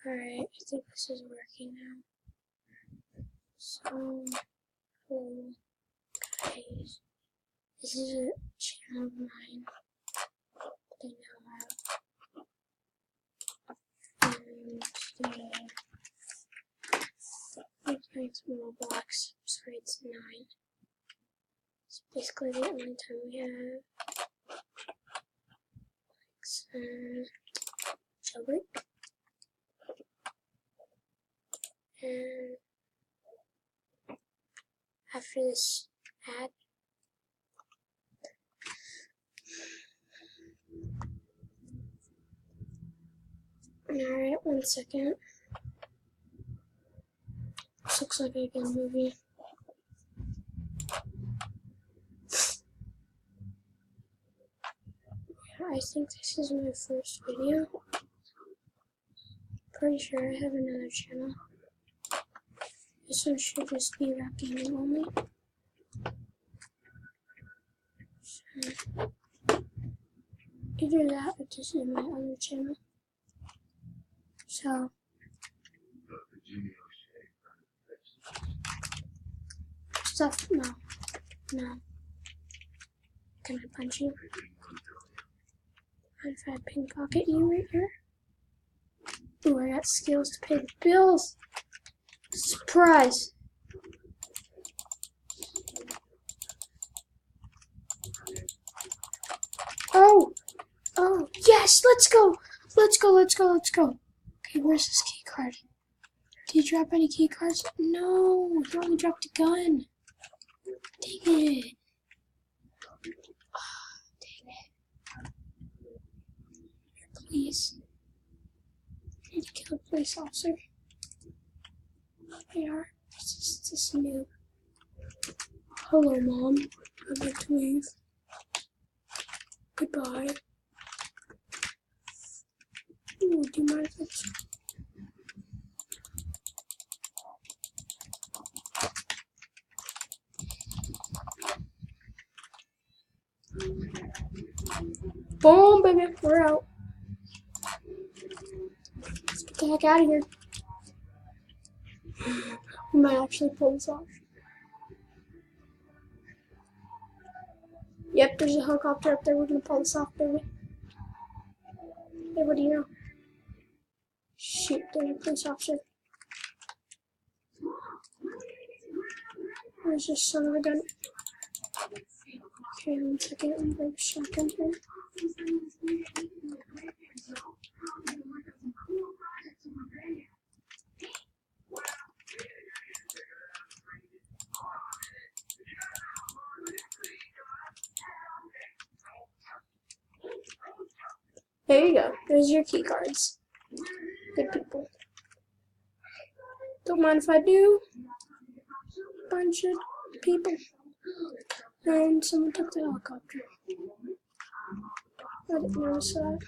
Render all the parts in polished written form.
Alright, I think this is working now. So, cool, guys. This is a channel of mine that I now have. And today, I'm playing some Roblox. Sorry, it's 9. It's basically the only time we have. Some jailbreak. And after this ad, alright, 1 second. This looks like a good movie. I think this is my first video. Pretty sure I have another channel. This one should just be rap gaming only. So, either that or this is my other channel. So, stuff, no. Can I punch you? What if I pickpocket you right here? Ooh, I got skills to pay the bills. Surprise! Oh, yes, let's go. Okay, where's this key card? Did you drop any key cards? No, you only dropped a gun. Dang it. Oh, dang it. Please. I need to kill a police officer. They are. This is new. Hello, Mom. I'd like to leave. Goodbye. Ooh, do you mind if it's... Boom, baby. We're out. Let's get the heck out of here. We might actually pull this off. Yep, there's a helicopter up there. We're gonna pull this off, baby. Hey, what do you know? Shoot, there's a police officer. Where's this son of a gun? Okay, 1 second. I'm going to shotgun here. There you go. There's your key cards. Good people. Don't mind if I do. Bunch of people. And someone took the helicopter. I didn't notice that.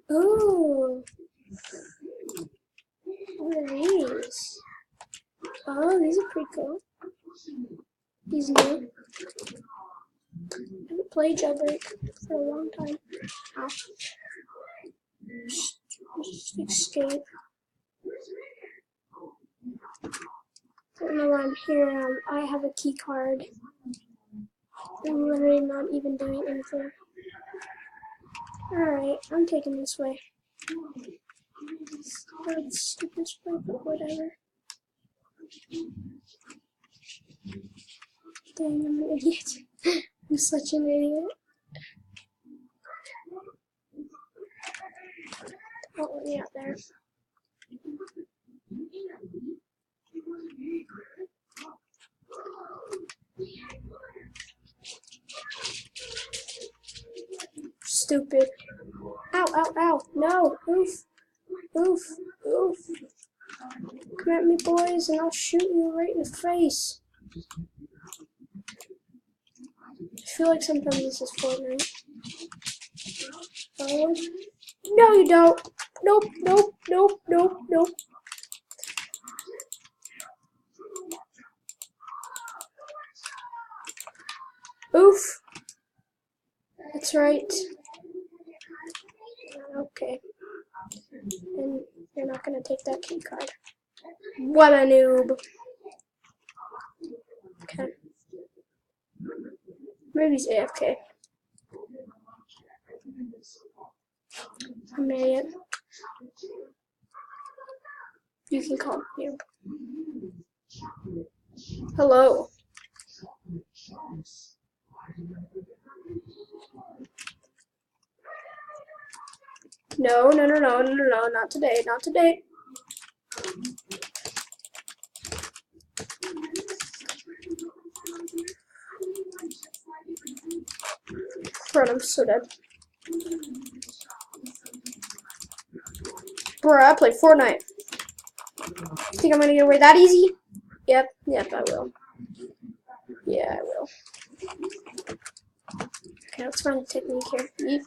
Oh. What are these? Oh, these are pretty cool. These new. I haven't played Jailbreak for a long time. Ow. Just escape. I don't know why I'm here. I have a key card. I'm literally not even doing anything. Alright, I'm taking this way. That's stupid spray, but whatever. Dang, I'm an idiot. I'm such an idiot. Don't let me out there. Stupid. Ow, ow, ow. No. Oof. Oof. Oof. Come at me, boys, and I'll shoot you right in the face. I feel like sometimes this is Fortnite. Oh. No, you don't. Nope, nope, nope, nope, nope. Oof. That's right. Okay. And you're not gonna take that key card. What a noob. Okay. Maybe he's AFK. I'm an idiot. You can call me noob. Hello. No, not today, not today. Bro, I'm so dead. Bro, I play Fortnite. Think I'm gonna get away that easy? Yep, I will. Yeah, I will. Okay, let's find a technique here. Yeet.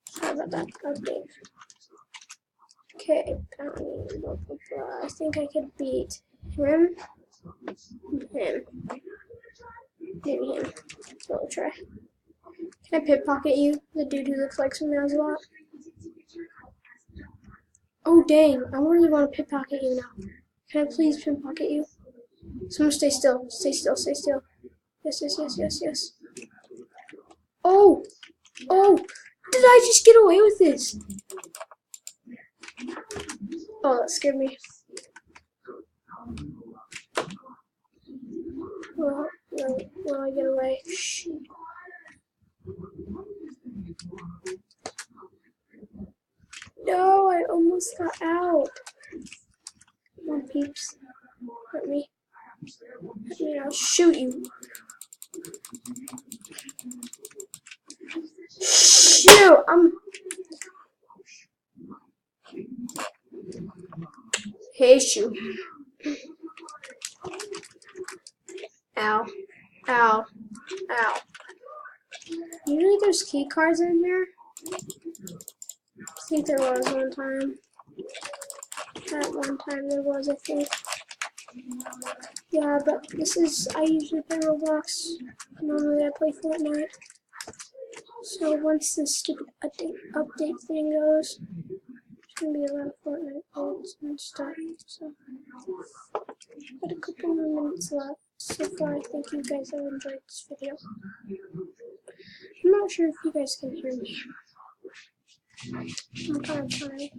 Sorry about that. Update. Okay, I think I could beat him. Maybe him. So we'll try. Can I pickpocket you? The dude who looks like someone else a lot? Oh dang, I really want to pickpocket you now. Can I please pickpocket you? Someone stay still. Stay still, stay still. Yes. Oh! Oh! Did I just get away with this? Oh, that scared me. Will I get away? Shh. No, I almost got out. Come on, peeps. Hurt me. I'll shoot you. Shoot! Hey, shoot. Ow. Ow. Ow. Usually there's key cards in here. I think there was one time. At one time there was, I think. Yeah, but I usually play Roblox. Normally I play Fortnite. So once this stupid update thing goes, there's gonna be a lot of Fortnite builds and stuff. So, got a couple more minutes left. So far, I think you guys have enjoyed this video. I'm not sure if you guys can hear me. I'm kind of tired.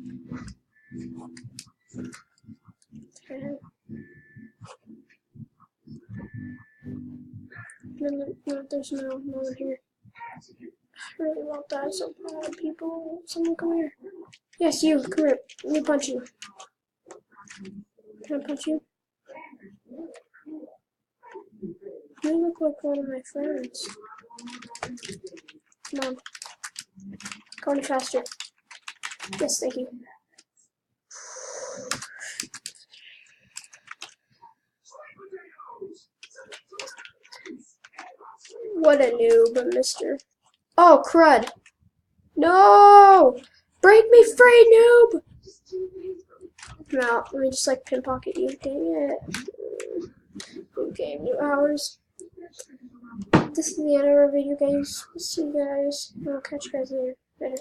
No, there's no one here. I really want that. So bad, people. Someone come here. Yes, you. Come here. Let me punch you. Can I punch you? You look like one of my friends. Come on. Go any faster. Yes, thank you. What a noob, mister. Oh, crud. No! Break me free, noob! No, let me just like pickpocket you. Dang it. New game, new hours. This is the end of our video, guys. See you guys. I'll catch you guys later.